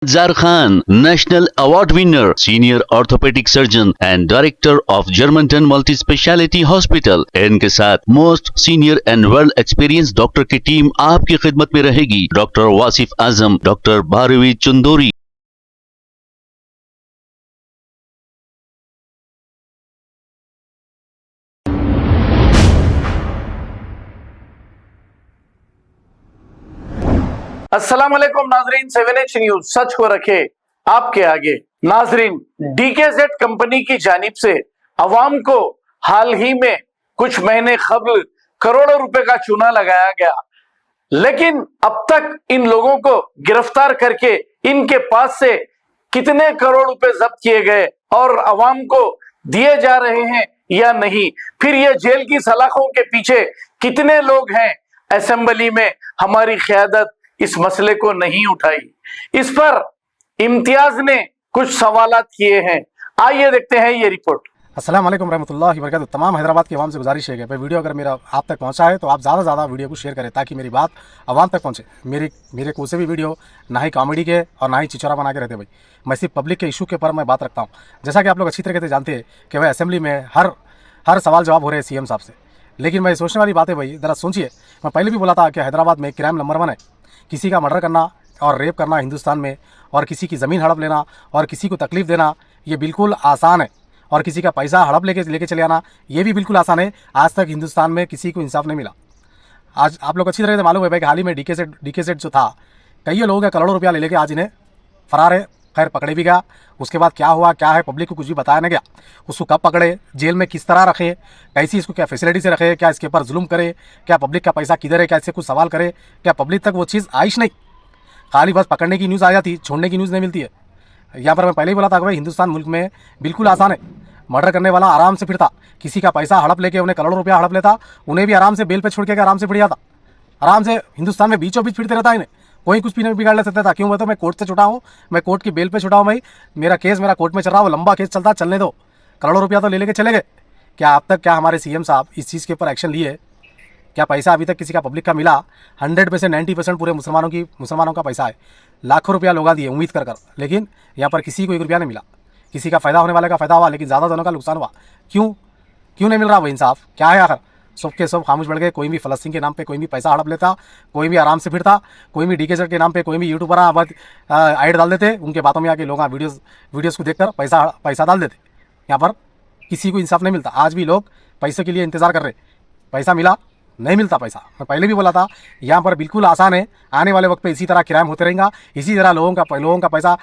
Jar Khan, national award winner, senior orthopedic surgeon and director of Germanton multi speciality hospital. इनके साथ most senior and well experience doctor की team आपकी खिदमत में रहेगी। Doctor Wasif Azam, doctor Bharvi Chandori. अस्सलाम वालेकुम नाजरीन, 7H न्यूज सच को रखे आपके आगे। नाजरीन, डीकेजेड कंपनी की जानिब से अवाम को हाल ही में कुछ महीने कबल करोड़ों रुपए का चूना लगाया गया, लेकिन अब तक इन लोगों को गिरफ्तार करके इनके पास से कितने करोड़ रुपए जब्त किए गए और अवाम को दिए जा रहे हैं या नहीं, फिर ये जेल की सलाखों के पीछे कितने लोग हैं। असेंबली में हमारी क़यादत इस मसले को नहीं उठाई। इस पर इम्तियाज ने कुछ सवालात किए हैं, आइए देखते हैं ये रिपोर्ट। अस्सलाम वालेकुम रहमतुल्लाहि व बरकातहू। तमाम हैदराबाद की आवाम से गुजारिश है कि भाई वीडियो अगर मेरा आप तक पहुंचा है तो आप ज़्यादा से ज़्यादा वीडियो को शेयर करें ताकि मेरी बात आवाम तक पहुंचे। मेरे कोई से भी वीडियो ना ही कॉमेडी के और ना ही चिचोरा बना के रहते भाई, मैं सिर्फ पब्लिक के इशू के ऊपर मैं बात रखता हूँ। जैसा कि आप लोग अच्छी तरीके से जानते हैं कि भाई असेंबली में हर सवाल जवाब हो रहे हैं सीएम साहब से, लेकिन मैं सोचने वाली बात है भाई, ज़रा सोचिए। मैं पहले भी बोला था कि हैदराबाद में क्राइम नंबर 1 है। किसी का मर्डर करना और रेप करना हिंदुस्तान में, और किसी की ज़मीन हड़प लेना और किसी को तकलीफ देना, ये बिल्कुल आसान है। और किसी का पैसा हड़प लेके चले आना, ये भी बिल्कुल आसान है। आज तक हिंदुस्तान में किसी को इंसाफ नहीं मिला। आज आप लोग अच्छी तरह से मालूम है भाई कि हाल ही में डीकेजेड जो था, कई लोगों का करोड़ों रुपया ले लेके आज इन्हें फरार है। खैर पकड़े भी गया, उसके बाद क्या हुआ क्या है पब्लिक को कुछ भी बताया नहीं गया। उसको कब पकड़े, जेल में किस तरह रखे, कैसी इसको क्या फैसिलिटी से रखे, क्या इसके ऊपर जुल्म करे, क्या पब्लिक का पैसा किधर है, क्या इससे कुछ सवाल करे, क्या पब्लिक तक वो चीज़ आइश नहीं। खाली बस पकड़ने की न्यूज़ आ जाती, छोड़ने की न्यूज़ नहीं मिलती है। यहाँ पर मैं पहले ही बोला था कि भाई हिंदुस्तान मुल्क में बिल्कुल आसान है। मर्डर करने वाला आराम से फिरता, किसी का पैसा हड़प लेके उन्हें करोड़ों रुपया हड़प लेता, उन्हें भी आराम से बेल पे छोड़ के आराम से फिर जाता। आराम से हिंदुस्तान में बीचों बीच फिरते रहता है, इन्हें कोई कुछ भी नहीं बिगाड़ ले सकता था। क्यों? मैं तो मैं कोर्ट से छुटा हूँ, मैं कोर्ट की बेल पे छुटा हूँ भाई। मेरा कोर्ट में चल रहा है, वो लंबा केस चलता, चलने दो। करोड़ों रुपया तो ले लेके चले गए। क्या अब तक क्या हमारे सीएम साहब इस चीज़ के ऊपर एक्शन लिए? क्या पैसा अभी तक किसी का पब्लिक का मिला? 100% 90% पूरे मुसलमानों का पैसा है। लाखों रुपया लोग दिए उम्मीद कर, लेकिन यहाँ पर किसी को 1 रुपया नहीं मिला। किसी का फ़ायदा होने वाले का फ़ायदा हुआ, लेकिन ज़्यादा दोनों का नुकसान हुआ। क्यों नहीं मिल रहा वो इंसाफ? क्या है आखिर? सब के सब खामोश बढ़ गए। कोई भी फ़लस्तीन के नाम पे कोई भी पैसा हड़प लेता, कोई भी आराम से फिरता, कोई भी डीकेजेड के नाम पे कोई भी यूट्यूबर ऐड डाल देते, उनके बातों में आके लोग वीडियोज़ को देखकर पैसा डाल देते। यहाँ पर किसी को इंसाफ नहीं मिलता। आज भी लोग पैसे के लिए इंतज़ार कर रहे, पैसा मिला नहीं मिलता पैसा। मैं पहले भी बोला था यहाँ पर बिल्कुल आसान है। आने वाले वक्त पे इसी तरह क्राइम होते रहेगा, इसी तरह लोगों का पैसा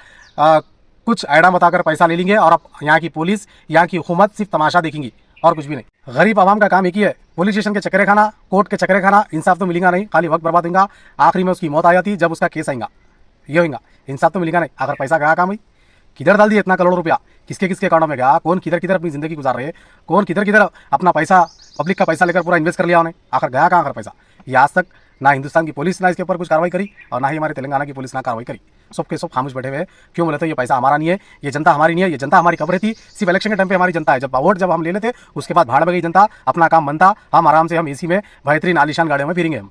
कुछ ऐडा बताकर पैसा ले लेंगे, और अब यहाँ की पुलिस, यहाँ की हुकूमत सिर्फ तमाशा देखेंगी और कुछ भी नहीं। गरीब आवाम का काम एक ही है, पुलिस स्टेशन के चक्करे खाना, कोर्ट के चक्करे खाना। इंसाफ तो मिलेगा नहीं, खाली वक्त बर्बाद होगा। आखिरी में उसकी मौत आ जाती जब उसका केस आएगा, ये होगा। इंसाफ तो मिलेगा नहीं। अगर पैसा गया काम भाई, किधर डाल दिया इतना करोड़ रुपया? किसके अकाउंट में गया? कौन किधर अपनी ज़िंदगी गुजार रहे हैं? कौन किधर अपना पैसा, पब्लिक का पैसा लेकर पूरा इन्वेस्ट कर लिया उन्हें? आखिर गया कहाँ पैसा? ये आज तक ना हिंदुस्तान की पुलिस ना इसके ऊपर कुछ कार्रवाई करी, और ना ही हमारे तेलंगाना की पुलिस ना कार्रवाई करी। सबके सब खामोश बैठे हुए हैं। क्यों? बोले तो ये पैसा हमारा नहीं है, ये जनता हमारी नहीं है, ये जनता हमारी कब रहती? सिर्फ इलेक्शन के टाइम पे हमारी जनता है। जब वोट हम ले लेते, उसके बाद भाड़ में गई जनता, अपना काम बनता, हम आराम से हम इसी में बेहतरीन आलिशान गाड़ियों में फिरेंगे हम।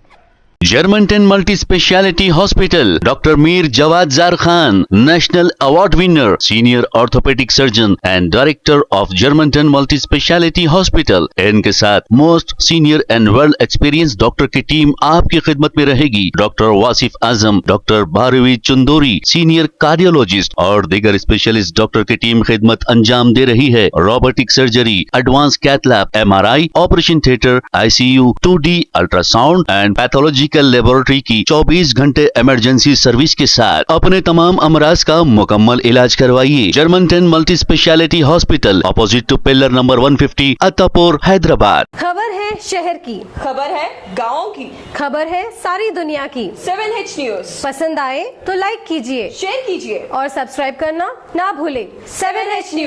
Germanton multi speciality hospital, doctor Mir Jawad Jar Khan, national award winner, senior orthopedic surgeon and director of Germanton multi speciality hospital. इनके साथ most senior and well experience doctor की टीम आपकी खिदमत में रहेगी। Doctor Wasif Azam, doctor Bharvi Chandori, senior cardiologist और दीगर स्पेशलिस्ट डॉक्टर की टीम खिदमत अंजाम दे रही है। Robotic surgery, advance cath lab, MRI, operation theatre, ICU, 2D ultrasound and pathology laboratory की 24 घंटे इमरजेंसी सर्विस के साथ अपने तमाम अमराज का मुकम्मल इलाज करवाइए। Germanten multi speciality hospital, opposite to pillar number 150, Attapur, Hyderabad. खबर है शहर की, खबर है गाँव की, खबर है सारी दुनिया की। 7H न्यूज पसंद आए तो लाइक कीजिए, शेयर कीजिए और सब्सक्राइब करना ना भूले। 7H news.